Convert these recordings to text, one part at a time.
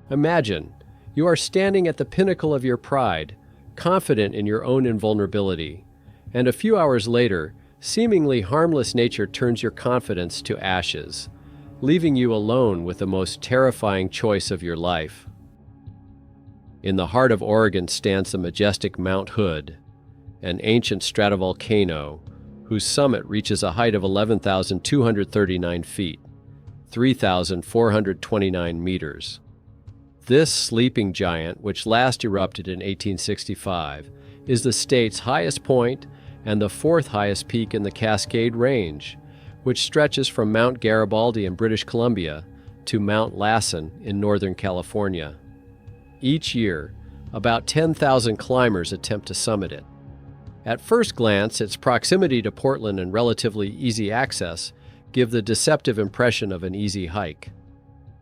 Imagine, you are standing at the pinnacle of your pride, confident in your own invulnerability, and a few hours later, seemingly harmless nature turns your confidence to ashes, leaving you alone with the most terrifying choice of your life. In the heart of Oregon stands the majestic Mount Hood, an ancient stratovolcano whose summit reaches a height of 11,239 feet, 3,429 meters. This sleeping giant, which last erupted in 1865, is the state's highest point and the fourth highest peak in the Cascade Range, which stretches from Mount Garibaldi in British Columbia to Mount Lassen in Northern California. Each year, about 10,000 climbers attempt to summit it. At first glance, its proximity to Portland and relatively easy access give the deceptive impression of an easy hike.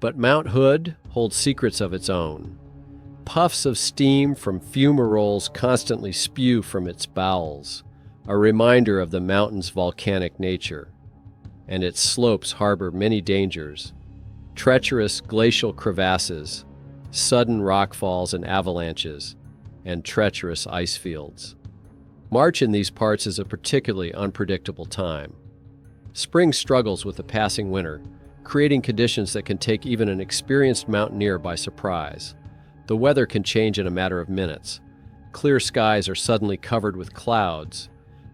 But Mount Hood holds secrets of its own. Puffs of steam from fumaroles constantly spew from its bowels, a reminder of the mountain's volcanic nature. And its slopes harbor many dangers: treacherous glacial crevasses, sudden rockfalls and avalanches, and treacherous ice fields. March in these parts is a particularly unpredictable time. Spring struggles with the passing winter, creating conditions that can take even an experienced mountaineer by surprise. The weather can change in a matter of minutes. Clear skies are suddenly covered with clouds,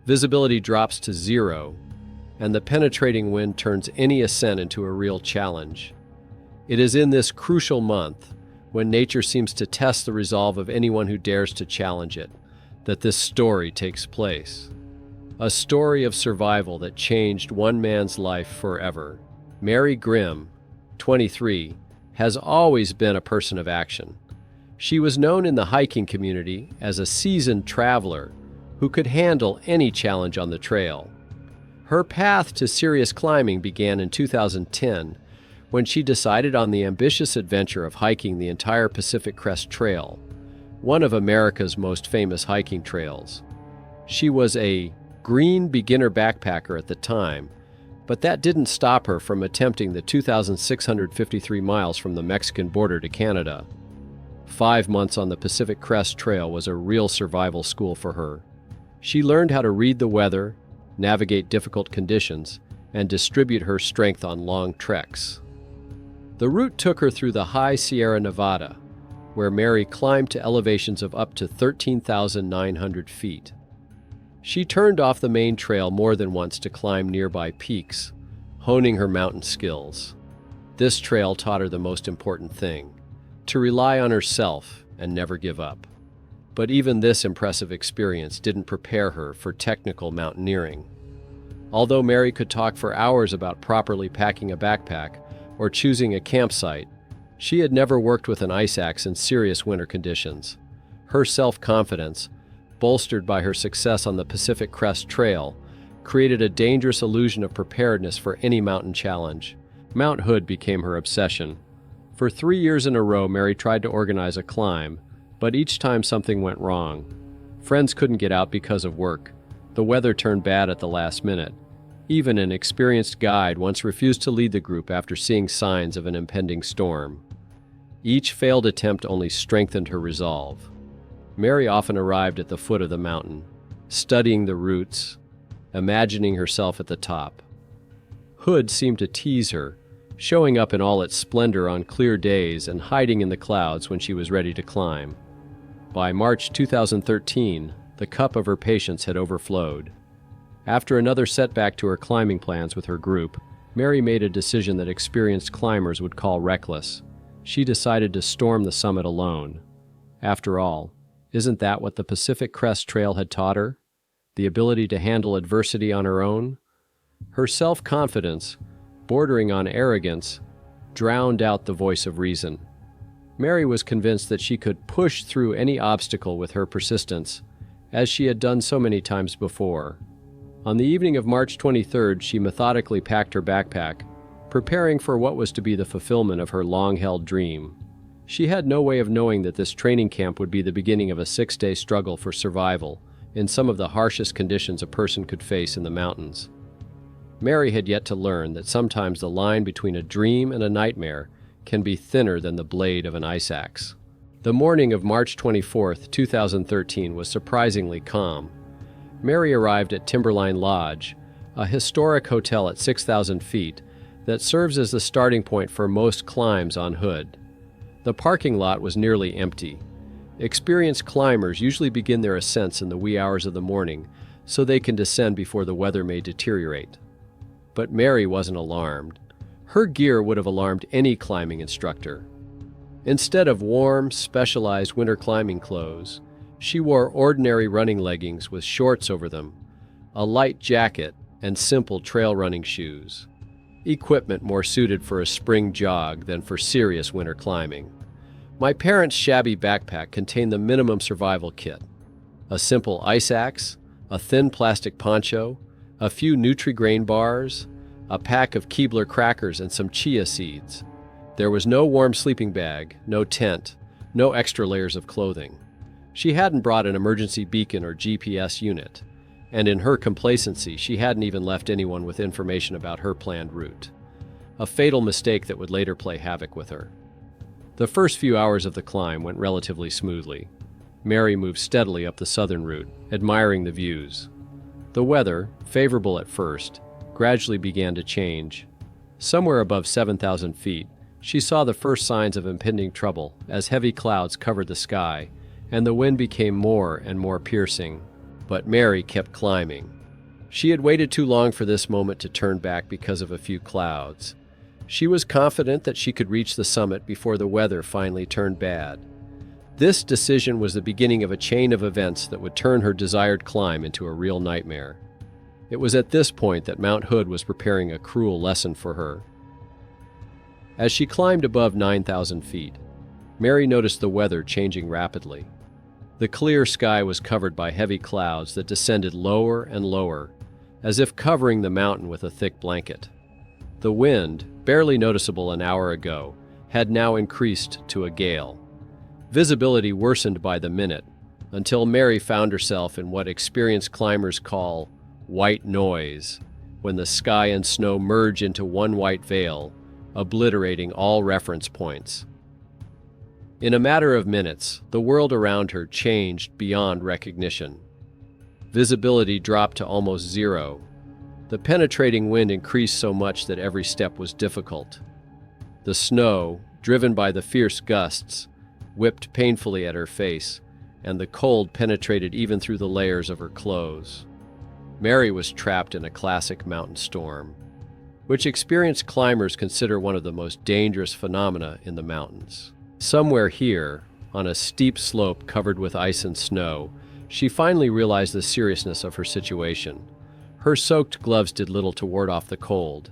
visibility drops to zero, and the penetrating wind turns any ascent into a real challenge. It is in this crucial month, when nature seems to test the resolve of anyone who dares to challenge it, that this story takes place. A story of survival that changed one man's life forever. Mary Grimm, 23, has always been a person of action. She was known in the hiking community as a seasoned traveler who could handle any challenge on the trail. Her path to serious climbing began in 2010 when she decided on the ambitious adventure of hiking the entire Pacific Crest Trail, one of America's most famous hiking trails. She was a green beginner backpacker at the time, but that didn't stop her from attempting the 2,653 miles from the Mexican border to Canada. 5 months on the Pacific Crest Trail was a real survival school for her. She learned how to read the weather, navigate difficult conditions, and distribute her strength on long treks. The route took her through the high Sierra Nevada, where Mary climbed to elevations of up to 13,900 feet. She turned off the main trail more than once to climb nearby peaks, honing her mountain skills. This trail taught her the most important thing: to rely on herself and never give up. But even this impressive experience didn't prepare her for technical mountaineering. Although Mary could talk for hours about properly packing a backpack or choosing a campsite, she had never worked with an ice axe in serious winter conditions. Her self-confidence, bolstered by her success on the Pacific Crest Trail, created a dangerous illusion of preparedness for any mountain challenge. Mount Hood became her obsession. For 3 years in a row, Mary tried to organize a climb, but each time something went wrong. Friends couldn't get out because of work. The weather turned bad at the last minute. Even an experienced guide once refused to lead the group after seeing signs of an impending storm. Each failed attempt only strengthened her resolve. Mary often arrived at the foot of the mountain, studying the routes, imagining herself at the top. Hood seemed to tease her, showing up in all its splendor on clear days and hiding in the clouds when she was ready to climb. By March 2013, the cup of her patience had overflowed. After another setback to her climbing plans with her group, Mary made a decision that experienced climbers would call reckless. She decided to storm the summit alone. After all, isn't that what the Pacific Crest Trail had taught her? The ability to handle adversity on her own? Her self-confidence, bordering on arrogance, drowned out the voice of reason. Mary was convinced that she could push through any obstacle with her persistence, as she had done so many times before. On the evening of March 23rd, she methodically packed her backpack, preparing for what was to be the fulfillment of her long-held dream. She had no way of knowing that this training camp would be the beginning of a 6-day struggle for survival in some of the harshest conditions a person could face in the mountains. Mary had yet to learn that sometimes the line between a dream and a nightmare can be thinner than the blade of an ice axe. The morning of March 24, 2013 was surprisingly calm. Mary arrived at Timberline Lodge, a historic hotel at 6,000 feet that serves as the starting point for most climbs on Hood. The parking lot was nearly empty. Experienced climbers usually begin their ascents in the wee hours of the morning so they can descend before the weather may deteriorate. But Mary wasn't alarmed. Her gear would have alarmed any climbing instructor. Instead of warm, specialized winter climbing clothes, she wore ordinary running leggings with shorts over them, a light jacket, and simple trail running shoes. Equipment more suited for a spring jog than for serious winter climbing. My parents' shabby backpack contained the minimum survival kit: a simple ice axe, a thin plastic poncho, a few Nutri-Grain bars, a pack of Keebler crackers, and some chia seeds. There was no warm sleeping bag, no tent, no extra layers of clothing. She hadn't brought an emergency beacon or GPS unit, and in her complacency, she hadn't even left anyone with information about her planned route. A fatal mistake that would later play havoc with her. The first few hours of the climb went relatively smoothly. Mary moved steadily up the southern route, admiring the views. The weather, favorable at first, gradually began to change. Somewhere above 7,000 feet, she saw the first signs of impending trouble as heavy clouds covered the sky, and the wind became more and more piercing. But Mary kept climbing. She had waited too long for this moment to turn back because of a few clouds. She was confident that she could reach the summit before the weather finally turned bad. This decision was the beginning of a chain of events that would turn her desired climb into a real nightmare. It was at this point that Mount Hood was preparing a cruel lesson for her. As she climbed above 9,000 feet, Mary noticed the weather changing rapidly. The clear sky was covered by heavy clouds that descended lower and lower, as if covering the mountain with a thick blanket. The wind, barely noticeable an hour ago, had now increased to a gale. Visibility worsened by the minute, until Mary found herself in what experienced climbers call white noise, when the sky and snow merge into one white veil, obliterating all reference points. In a matter of minutes, the world around her changed beyond recognition. Visibility dropped to almost zero. The penetrating wind increased so much that every step was difficult. The snow, driven by the fierce gusts, whipped painfully at her face, and the cold penetrated even through the layers of her clothes. Mary was trapped in a classic mountain storm, which experienced climbers consider one of the most dangerous phenomena in the mountains. Somewhere here, on a steep slope covered with ice and snow, she finally realized the seriousness of her situation. Her soaked gloves did little to ward off the cold.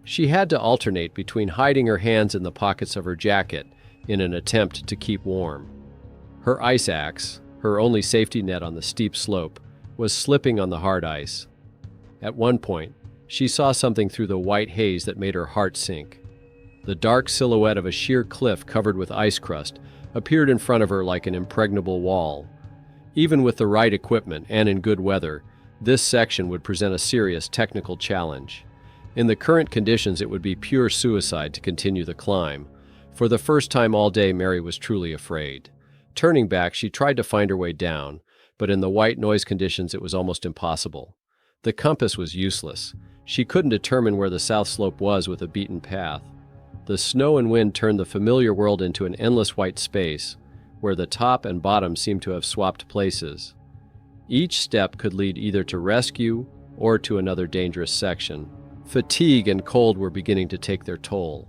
She had to alternate between hiding her hands in the pockets of her jacket in an attempt to keep warm. Her ice axe, her only safety net on the steep slope, was slipping on the hard ice. At one point, she saw something through the white haze that made her heart sink. The dark silhouette of a sheer cliff covered with ice crust appeared in front of her like an impregnable wall. Even with the right equipment and in good weather, this section would present a serious technical challenge. In the current conditions, it would be pure suicide to continue the climb. For the first time all day, Mary was truly afraid. Turning back, she tried to find her way down, but in the white noise conditions, it was almost impossible. The compass was useless. She couldn't determine where the south slope was with a beaten path. The snow and wind turned the familiar world into an endless white space, where the top and bottom seemed to have swapped places. Each step could lead either to rescue or to another dangerous section. Fatigue and cold were beginning to take their toll.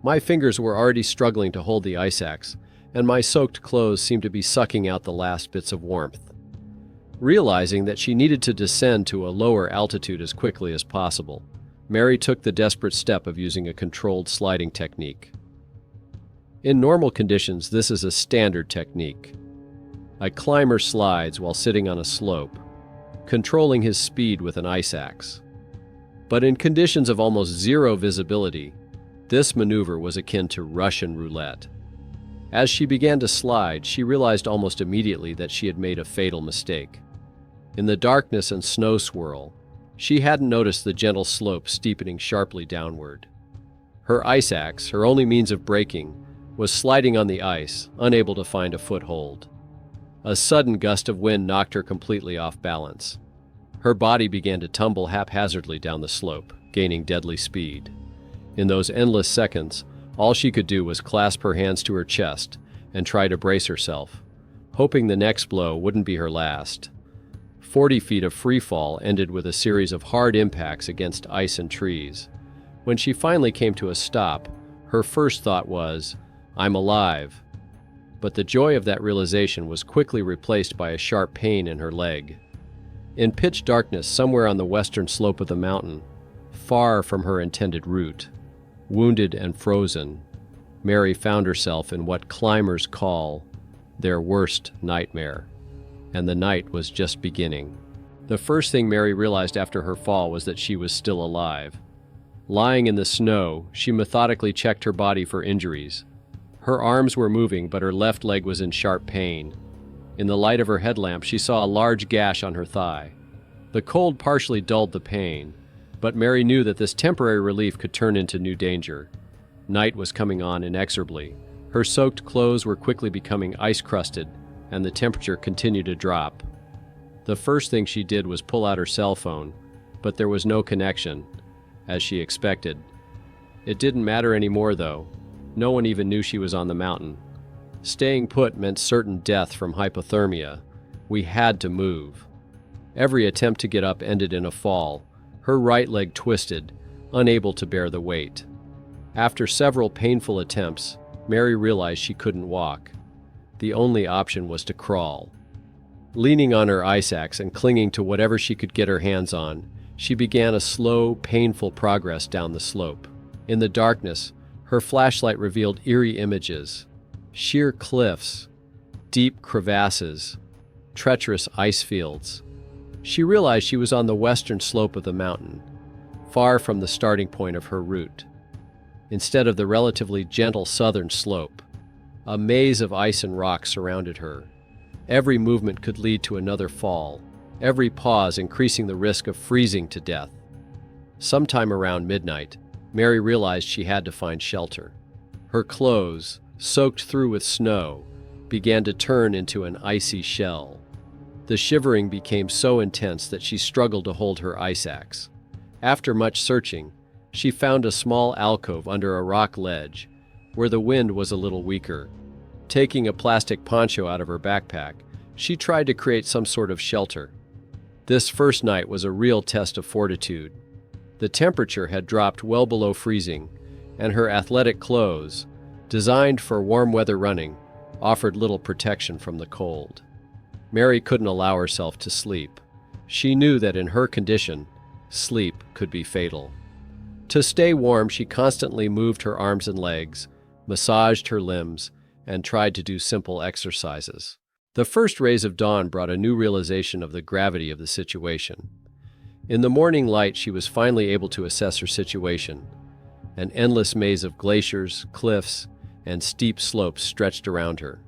My fingers were already struggling to hold the ice axe, and my soaked clothes seemed to be sucking out the last bits of warmth. Realizing that she needed to descend to a lower altitude as quickly as possible, Mary took the desperate step of using a controlled sliding technique. In normal conditions, this is a standard technique. A climber slides while sitting on a slope, controlling his speed with an ice axe. But in conditions of almost zero visibility, this maneuver was akin to Russian roulette. As she began to slide, she realized almost immediately that she had made a fatal mistake. In the darkness and snow swirl, she hadn't noticed the gentle slope steepening sharply downward. Her ice axe, her only means of braking, was sliding on the ice, unable to find a foothold. A sudden gust of wind knocked her completely off balance. Her body began to tumble haphazardly down the slope, gaining deadly speed. In those endless seconds, all she could do was clasp her hands to her chest and try to brace herself, hoping the next blow wouldn't be her last. 40 feet of free fall ended with a series of hard impacts against ice and trees. When she finally came to a stop, her first thought was, "I'm alive." But the joy of that realization was quickly replaced by a sharp pain in her leg. In pitch darkness somewhere on the western slope of the mountain, far from her intended route, wounded and frozen, Mary found herself in what climbers call their worst nightmare. And the night was just beginning. The first thing Mary realized after her fall was that she was still alive. Lying in the snow, she methodically checked her body for injuries. Her arms were moving, but her left leg was in sharp pain. In the light of her headlamp, she saw a large gash on her thigh. The cold partially dulled the pain, but Mary knew that this temporary relief could turn into new danger. Night was coming on inexorably. Her soaked clothes were quickly becoming ice-crusted, and the temperature continued to drop. The first thing she did was pull out her cell phone, but there was no connection, as she expected. It didn't matter anymore, though. No one even knew she was on the mountain. Staying put meant certain death from hypothermia. We had to move. Every attempt to get up ended in a fall. Her right leg twisted, unable to bear the weight. After several painful attempts, Mary realized she couldn't walk. The only option was to crawl. Leaning on her ice axe and clinging to whatever she could get her hands on, she began a slow, painful progress down the slope. In the darkness, her flashlight revealed eerie images: sheer cliffs, deep crevasses, treacherous ice fields. She realized she was on the western slope of the mountain, far from the starting point of her route. Instead of the relatively gentle southern slope, a maze of ice and rock surrounded her. Every movement could lead to another fall, every pause increasing the risk of freezing to death. Sometime around midnight, Mary realized she had to find shelter. Her clothes, soaked through with snow, began to turn into an icy shell. The shivering became so intense that she struggled to hold her ice axe. After much searching, she found a small alcove under a rock ledge, where the wind was a little weaker. Taking a plastic poncho out of her backpack, she tried to create some sort of shelter. This first night was a real test of fortitude. The temperature had dropped well below freezing, and her athletic clothes, designed for warm weather running, offered little protection from the cold. Mary couldn't allow herself to sleep. She knew that in her condition, sleep could be fatal. To stay warm, she constantly moved her arms and legs, massaged her limbs, and tried to do simple exercises. The first rays of dawn brought a new realization of the gravity of the situation. In the morning light, she was finally able to assess her situation. An endless maze of glaciers, cliffs, and steep slopes stretched around her.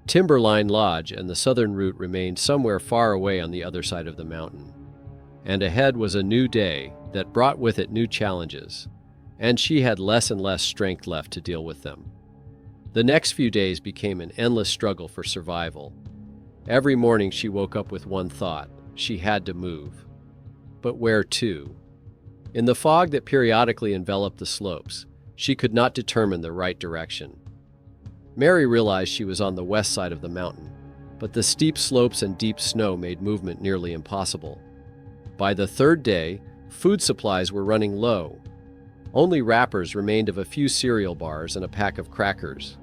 Timberline Lodge and the southern route remained somewhere far away on the other side of the mountain. And ahead was a new day that brought with it new challenges, and she had less and less strength left to deal with them. The next few days became an endless struggle for survival. Every morning she woke up with one thought: she had to move. But where to? In the fog that periodically enveloped the slopes, she could not determine the right direction. Mary realized she was on the west side of the mountain, but the steep slopes and deep snow made movement nearly impossible. By the third day, food supplies were running low. Only wrappers remained of a few cereal bars and a pack of crackers.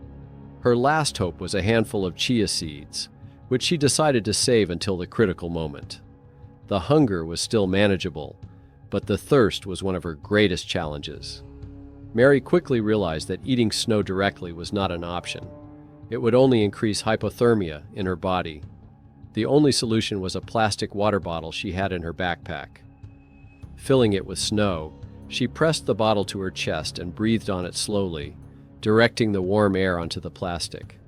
Her last hope was a handful of chia seeds, which she decided to save until the critical moment. The hunger was still manageable, but the thirst was one of her greatest challenges. Mary quickly realized that eating snow directly was not an option. It would only increase hypothermia in her body. The only solution was a plastic water bottle she had in her backpack. Filling it with snow, she pressed the bottle to her chest and breathed on it slowly, directing the warm air onto the plastic.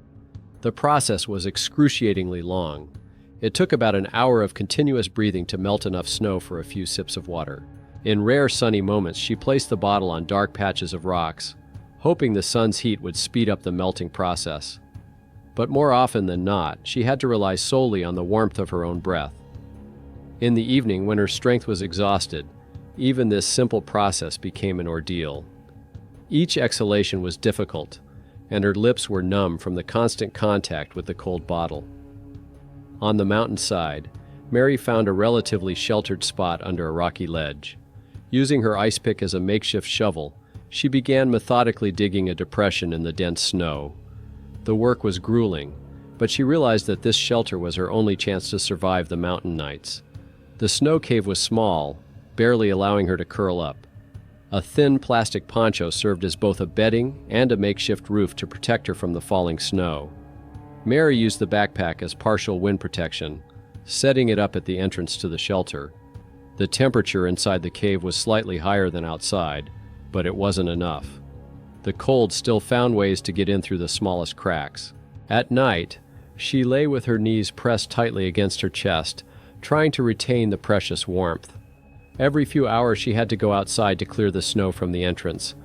The process was excruciatingly long. It took about an hour of continuous breathing to melt enough snow for a few sips of water. In rare sunny moments, she placed the bottle on dark patches of rocks, hoping the sun's heat would speed up the melting process. But more often than not, she had to rely solely on the warmth of her own breath. In the evening, when her strength was exhausted, even this simple process became an ordeal. Each exhalation was difficult, and her lips were numb from the constant contact with the cold bottle. On the mountainside, Mary found a relatively sheltered spot under a rocky ledge. Using her ice pick as a makeshift shovel, she began methodically digging a depression in the dense snow. The work was grueling, but she realized that this shelter was her only chance to survive the mountain nights. The snow cave was small, barely allowing her to curl up. A thin plastic poncho served as both a bedding and a makeshift roof to protect her from the falling snow. Mary used the backpack as partial wind protection, setting it up at the entrance to the shelter. The temperature inside the cave was slightly higher than outside, but it wasn't enough. The cold still found ways to get in through the smallest cracks. At night, she lay with her knees pressed tightly against her chest, trying to retain the precious warmth. Every few hours she had to go outside to clear the snow from the entrance.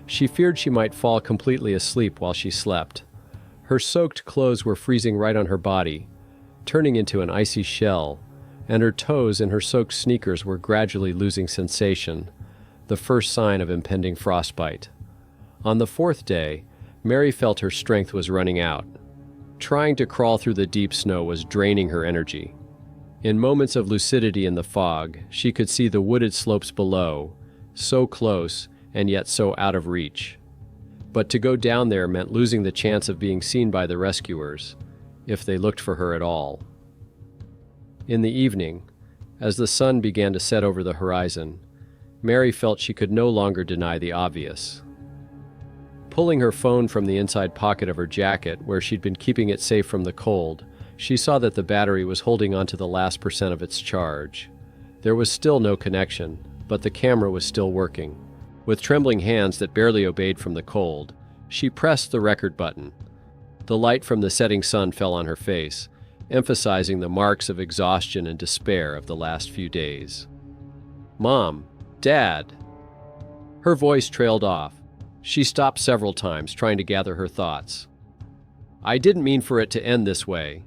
She feared she might fall completely asleep while she slept. Her soaked clothes were freezing right on her body, turning into an icy shell, and her toes in her soaked sneakers were gradually losing sensation, the first sign of impending frostbite. On the fourth day, Mary felt her strength was running out. Trying to crawl through the deep snow was draining her energy. In moments of lucidity in the fog, she could see the wooded slopes below, so close and yet so out of reach. But to go down there meant losing the chance of being seen by the rescuers, if they looked for her at all. In the evening, as the sun began to set over the horizon, Mary felt she could no longer deny the obvious. Pulling her phone from the inside pocket of her jacket, where she'd been keeping it safe from the cold, she saw that the battery was holding on to the last % of its charge. There was still no connection, but the camera was still working. With trembling hands that barely obeyed from the cold, she pressed the record button. The light from the setting sun fell on her face, emphasizing the marks of exhaustion and despair of the last few days. "Mom, Dad." Her voice trailed off. She stopped several times, trying to gather her thoughts. "I didn't mean for it to end this way.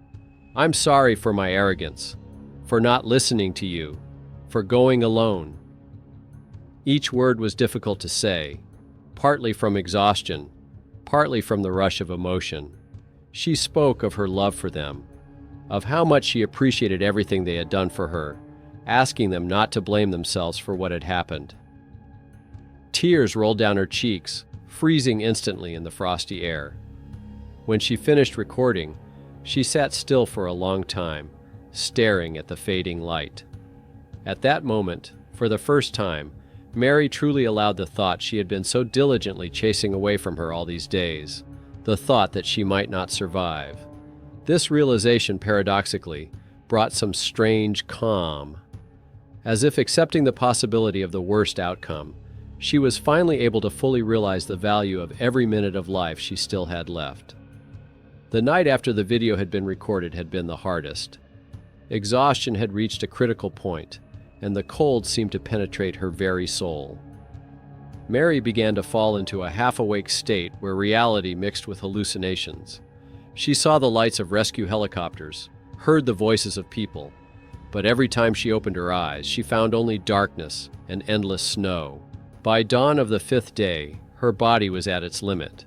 I'm sorry for my arrogance, for not listening to you, for going alone." Each word was difficult to say, partly from exhaustion, partly from the rush of emotion. She spoke of her love for them, of how much she appreciated everything they had done for her, asking them not to blame themselves for what had happened. Tears rolled down her cheeks, freezing instantly in the frosty air. When she finished recording, she sat still for a long time, staring at the fading light. At that moment, for the first time, Mary truly allowed the thought she had been so diligently chasing away from her all these days, the thought that she might not survive. This realization, paradoxically, brought some strange calm. As if accepting the possibility of the worst outcome, she was finally able to fully realize the value of every minute of life she still had left. The night after the video had been recorded had been the hardest. Exhaustion had reached a critical point, and the cold seemed to penetrate her very soul. Mary began to fall into a half-awake state where reality mixed with hallucinations. She saw the lights of rescue helicopters, heard the voices of people, but every time she opened her eyes, she found only darkness and endless snow. By dawn of the fifth day, her body was at its limit.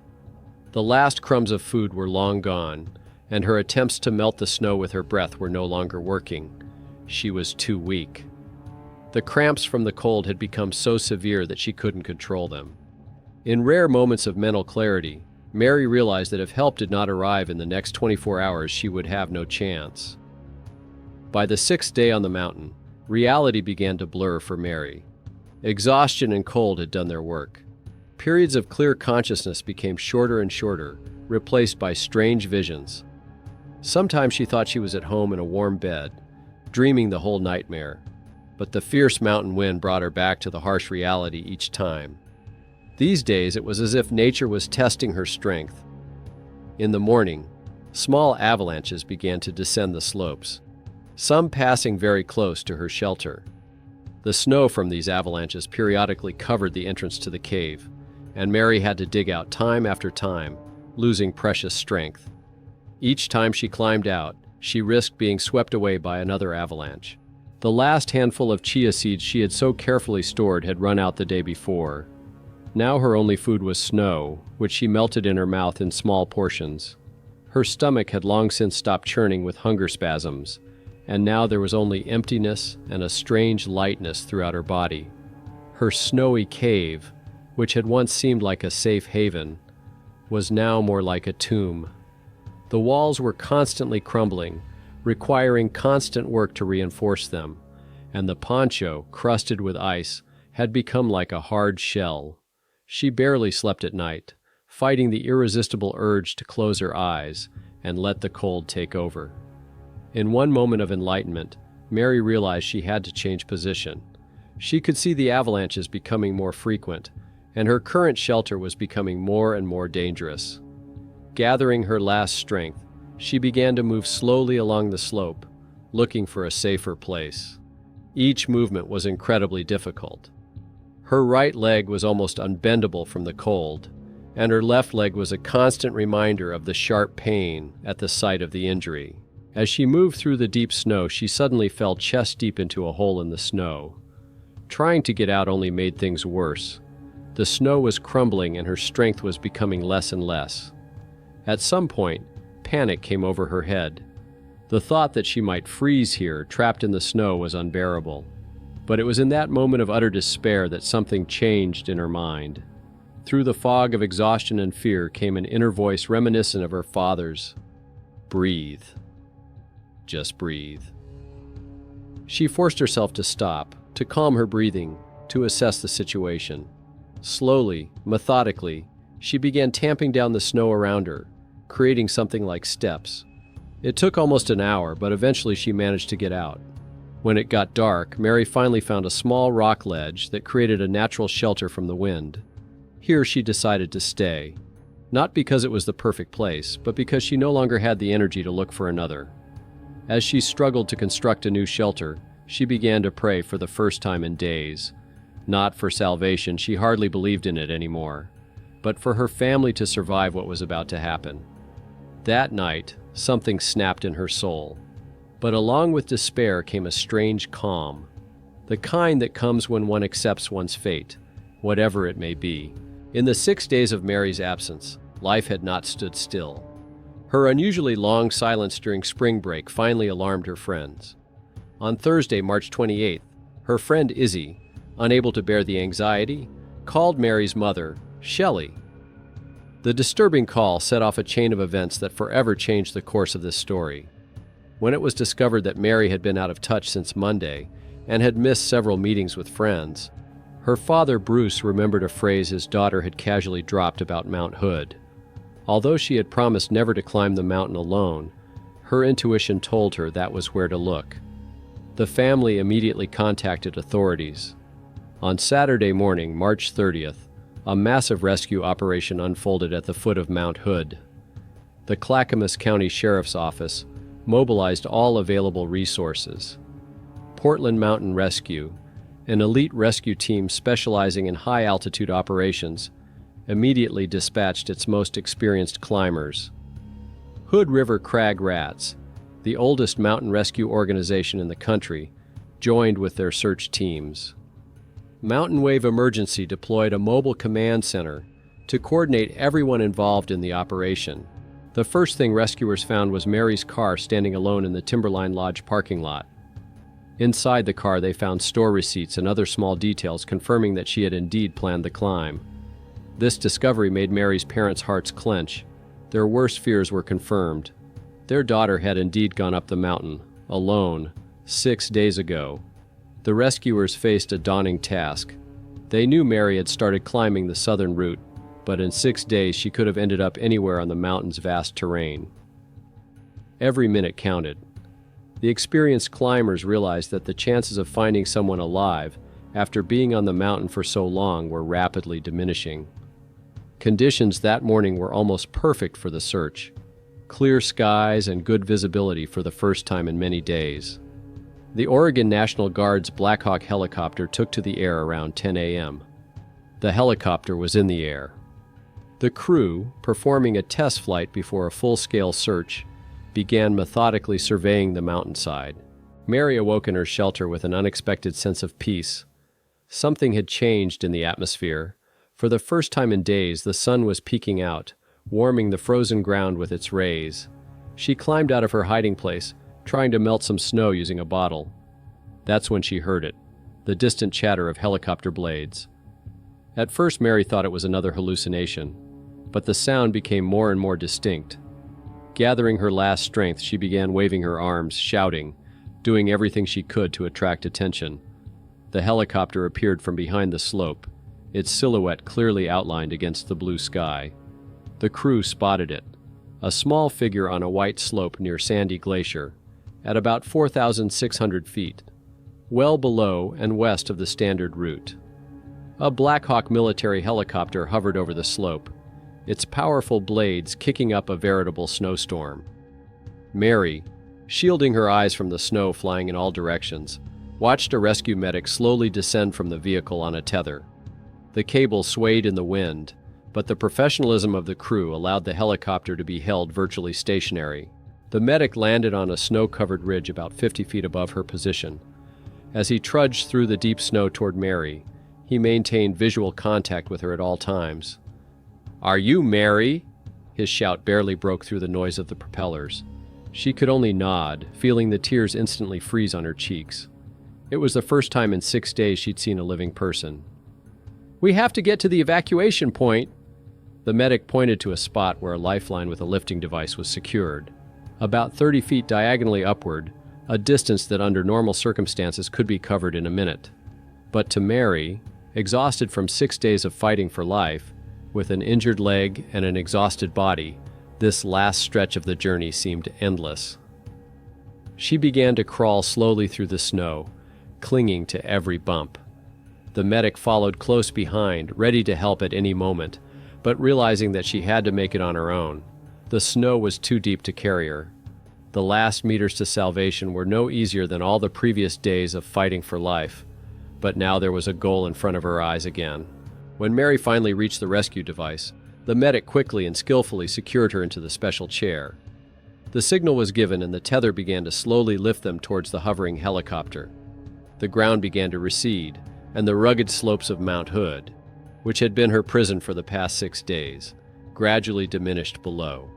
The last crumbs of food were long gone, and her attempts to melt the snow with her breath were no longer working. She was too weak. The cramps from the cold had become so severe that she couldn't control them. In rare moments of mental clarity, Mary realized that if help did not arrive in the next 24 hours, she would have no chance. By the sixth day on the mountain, reality began to blur for Mary. Exhaustion and cold had done their work. Periods of clear consciousness became shorter and shorter, replaced by strange visions. Sometimes she thought she was at home in a warm bed, dreaming the whole nightmare. But the fierce mountain wind brought her back to the harsh reality each time. These days, it was as if nature was testing her strength. In the morning, small avalanches began to descend the slopes, some passing very close to her shelter. The snow from these avalanches periodically covered the entrance to the cave, and Mary had to dig out time after time, losing precious strength. Each time she climbed out, she risked being swept away by another avalanche. The last handful of chia seeds she had so carefully stored had run out the day before. Now her only food was snow, which she melted in her mouth in small portions. Her stomach had long since stopped churning with hunger spasms, and now there was only emptiness and a strange lightness throughout her body. Her snowy cave, which had once seemed like a safe haven, was now more like a tomb. The walls were constantly crumbling, requiring constant work to reinforce them, and the poncho, crusted with ice, had become like a hard shell. She barely slept at night, fighting the irresistible urge to close her eyes and let the cold take over. In one moment of enlightenment, Mary realized she had to change position. She could see the avalanches becoming more frequent, and her current shelter was becoming more and more dangerous. Gathering her last strength, she began to move slowly along the slope, looking for a safer place. Each movement was incredibly difficult. Her right leg was almost unbendable from the cold, and her left leg was a constant reminder of the sharp pain at the site of the injury. As she moved through the deep snow, she suddenly fell chest-deep into a hole in the snow. Trying to get out only made things worse. The snow was crumbling and her strength was becoming less and less. At some point, panic came over her head. The thought that she might freeze here, trapped in the snow, was unbearable. But it was in that moment of utter despair that something changed in her mind. Through the fog of exhaustion and fear came an inner voice reminiscent of her father's. Breathe. Just breathe. She forced herself to stop, to calm her breathing, to assess the situation. Slowly, methodically, she began tamping down the snow around her, creating something like steps. It took almost an hour, but eventually she managed to get out. When it got dark, Mary finally found a small rock ledge that created a natural shelter from the wind. Here she decided to stay, not because it was the perfect place, but because she no longer had the energy to look for another. As she struggled to construct a new shelter, she began to pray for the first time in days. Not for salvation, she hardly believed in it anymore, but for her family to survive what was about to happen. That night, something snapped in her soul. But along with despair came a strange calm, the kind that comes when one accepts one's fate, whatever it may be. In the 6 days of Mary's absence, life had not stood still. Her unusually long silence during spring break finally alarmed her friends. On Thursday, March 28th, her friend Izzy, unable to bear the anxiety, called Mary's mother, Shelley. The disturbing call set off a chain of events that forever changed the course of this story. When it was discovered that Mary had been out of touch since Monday and had missed several meetings with friends, her father Bruce remembered a phrase his daughter had casually dropped about Mount Hood. Although she had promised never to climb the mountain alone, her intuition told her that was where to look. The family immediately contacted authorities. On Saturday morning, March 30th, a massive rescue operation unfolded at the foot of Mount Hood. The Clackamas County Sheriff's Office mobilized all available resources. Portland Mountain Rescue, an elite rescue team specializing in high-altitude operations, immediately dispatched its most experienced climbers. Hood River Crag Rats, the oldest mountain rescue organization in the country, joined with their search teams. Mountain Wave Emergency deployed a mobile command center to coordinate everyone involved in the operation. The first thing rescuers found was Mary's car standing alone in the Timberline Lodge parking lot. Inside the car, they found store receipts and other small details confirming that she had indeed planned the climb. This discovery made Mary's parents' hearts clench. Their worst fears were confirmed. Their daughter had indeed gone up the mountain, alone, 6 days ago. The rescuers faced a daunting task. They knew Mary had started climbing the southern route, but in 6 days she could have ended up anywhere on the mountain's vast terrain. Every minute counted. The experienced climbers realized that the chances of finding someone alive after being on the mountain for so long were rapidly diminishing. Conditions that morning were almost perfect for the search. Clear skies and good visibility for the first time in many days. The Oregon National Guard's Black Hawk helicopter took to the air around 10 a.m. The helicopter was in the air. The crew, performing a test flight before a full-scale search, began methodically surveying the mountainside. Mary awoke in her shelter with an unexpected sense of peace. Something had changed in the atmosphere. For the first time in days, the sun was peeking out, warming the frozen ground with its rays. She climbed out of her hiding place, trying to melt some snow using a bottle. That's when she heard it, the distant chatter of helicopter blades. At first, Mary thought it was another hallucination, but the sound became more and more distinct. Gathering her last strength, she began waving her arms, shouting, doing everything she could to attract attention. The helicopter appeared from behind the slope, its silhouette clearly outlined against the blue sky. The crew spotted it, a small figure on a white slope near Sandy Glacier, at about 4,600 feet, well below and west of the standard route. A Black Hawk military helicopter hovered over the slope, its powerful blades kicking up a veritable snowstorm. Mary, shielding her eyes from the snow flying in all directions, watched a rescue medic slowly descend from the vehicle on a tether. The cable swayed in the wind, but the professionalism of the crew allowed the helicopter to be held virtually stationary. The medic landed on a snow-covered ridge about 50 feet above her position. As he trudged through the deep snow toward Mary, he maintained visual contact with her at all times. "Are you Mary?" His shout barely broke through the noise of the propellers. She could only nod, feeling the tears instantly freeze on her cheeks. It was the first time in 6 days she'd seen a living person. "We have to get to the evacuation point." The medic pointed to a spot where a lifeline with a lifting device was secured, about 30 feet diagonally upward, a distance that under normal circumstances could be covered in a minute. But to Mary, exhausted from 6 days of fighting for life, with an injured leg and an exhausted body, this last stretch of the journey seemed endless. She began to crawl slowly through the snow, clinging to every bump. The medic followed close behind, ready to help at any moment, but realizing that she had to make it on her own. The snow was too deep to carry her. The last meters to salvation were no easier than all the previous days of fighting for life, but now there was a goal in front of her eyes again. When Mary finally reached the rescue device, the medic quickly and skillfully secured her into the special chair. The signal was given and the tether began to slowly lift them towards the hovering helicopter. The ground began to recede, and the rugged slopes of Mount Hood, which had been her prison for the past 6 days, gradually diminished below.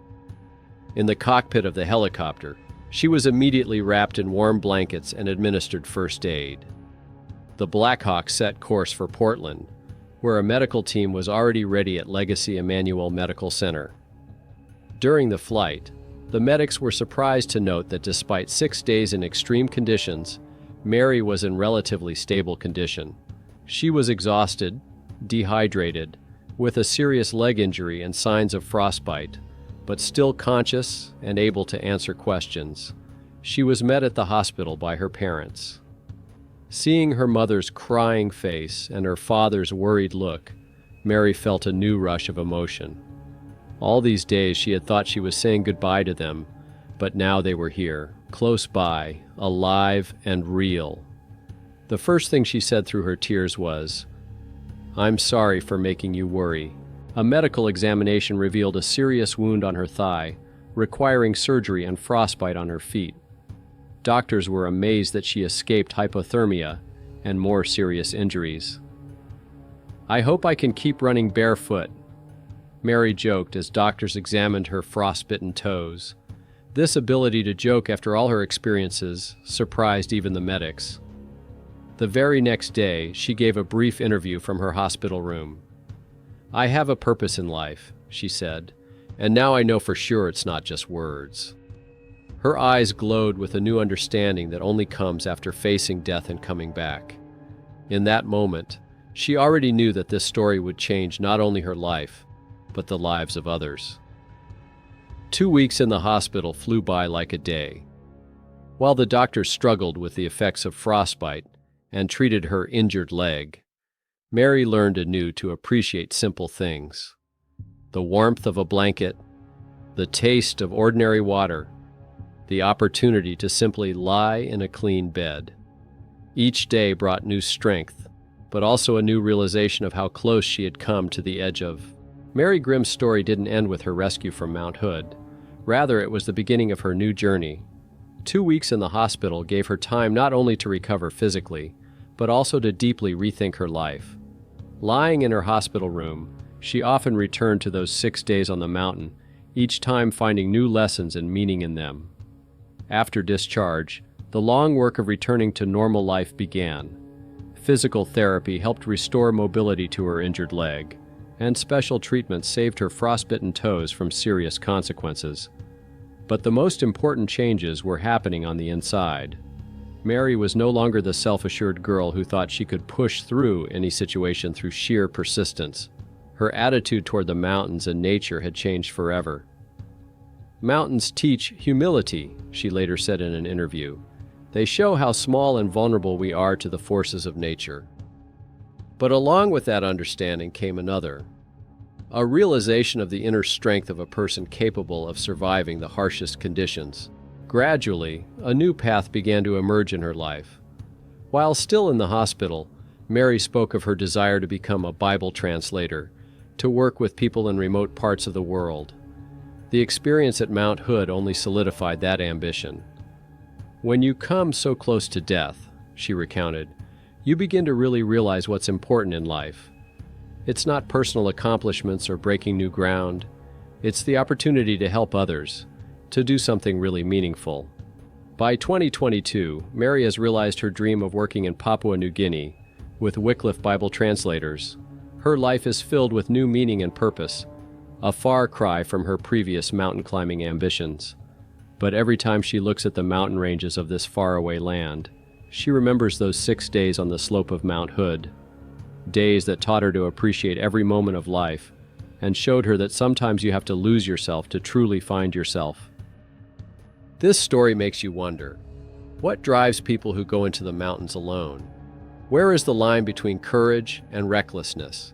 In the cockpit of the helicopter, she was immediately wrapped in warm blankets and administered first aid. The Black Hawk set course for Portland, where a medical team was already ready at Legacy Emmanuel Medical Center. During the flight, the medics were surprised to note that despite 6 days in extreme conditions, Mary was in relatively stable condition. She was exhausted, dehydrated, with a serious leg injury and signs of frostbite, but still conscious and able to answer questions. She was met at the hospital by her parents. Seeing her mother's crying face and her father's worried look, Mary felt a new rush of emotion. All these days she had thought she was saying goodbye to them, but now they were here, close by, alive and real. The first thing she said through her tears was, "I'm sorry for making you worry." A medical examination revealed a serious wound on her thigh, requiring surgery and frostbite on her feet. Doctors were amazed that she escaped hypothermia and more serious injuries. "I hope I can keep running barefoot," Mary joked as doctors examined her frostbitten toes. This ability to joke after all her experiences surprised even the medics. The very next day, she gave a brief interview from her hospital room. "I have a purpose in life," she said, "and now I know for sure it's not just words." Her eyes glowed with a new understanding that only comes after facing death and coming back. In that moment, she already knew that this story would change not only her life, but the lives of others. 2 weeks in the hospital flew by like a day. While the doctors struggled with the effects of frostbite and treated her injured leg, Mary learned anew to appreciate simple things. The warmth of a blanket, the taste of ordinary water, the opportunity to simply lie in a clean bed. Each day brought new strength, but also a new realization of how close she had come to the edge of. Mary Grimm's story didn't end with her rescue from Mount Hood. Rather, it was the beginning of her new journey. 2 weeks in the hospital gave her time not only to recover physically, but also to deeply rethink her life. Lying in her hospital room, she often returned to those 6 days on the mountain, each time finding new lessons and meaning in them. After discharge, the long work of returning to normal life began. Physical therapy helped restore mobility to her injured leg, and special treatment saved her frostbitten toes from serious consequences. But the most important changes were happening on the inside. Mary was no longer the self-assured girl who thought she could push through any situation through sheer persistence. Her attitude toward the mountains and nature had changed forever. "Mountains teach humility," she later said in an interview. "They show how small and vulnerable we are to the forces of nature." But along with that understanding came another, a realization of the inner strength of a person capable of surviving the harshest conditions. Gradually, a new path began to emerge in her life. While still in the hospital, Mary spoke of her desire to become a Bible translator, to work with people in remote parts of the world. The experience at Mount Hood only solidified that ambition. "When you come so close to death," she recounted, "you begin to really realize what's important in life. It's not personal accomplishments or breaking new ground. It's the opportunity to help others, to do something really meaningful." By 2022, Mary has realized her dream of working in Papua New Guinea with Wycliffe Bible translators. Her life is filled with new meaning and purpose, a far cry from her previous mountain climbing ambitions. But every time she looks at the mountain ranges of this faraway land, she remembers those 6 days on the slope of Mount Hood. Days that taught her to appreciate every moment of life and showed her that sometimes you have to lose yourself to truly find yourself. This story makes you wonder, what drives people who go into the mountains alone? Where is the line between courage and recklessness?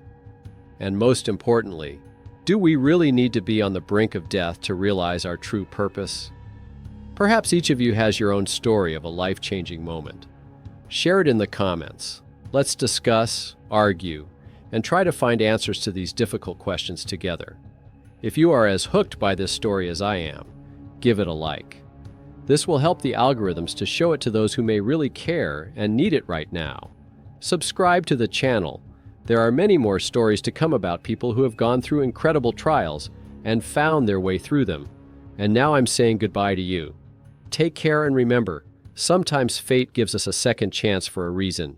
And most importantly, do we really need to be on the brink of death to realize our true purpose? Perhaps each of you has your own story of a life-changing moment. Share it in the comments. Let's discuss, argue, and try to find answers to these difficult questions together. If you are as hooked by this story as I am, give it a like. This will help the algorithms to show it to those who may really care and need it right now. Subscribe to the channel. There are many more stories to come about people who have gone through incredible trials and found their way through them. And now I'm saying goodbye to you. Take care and remember, sometimes fate gives us a second chance for a reason.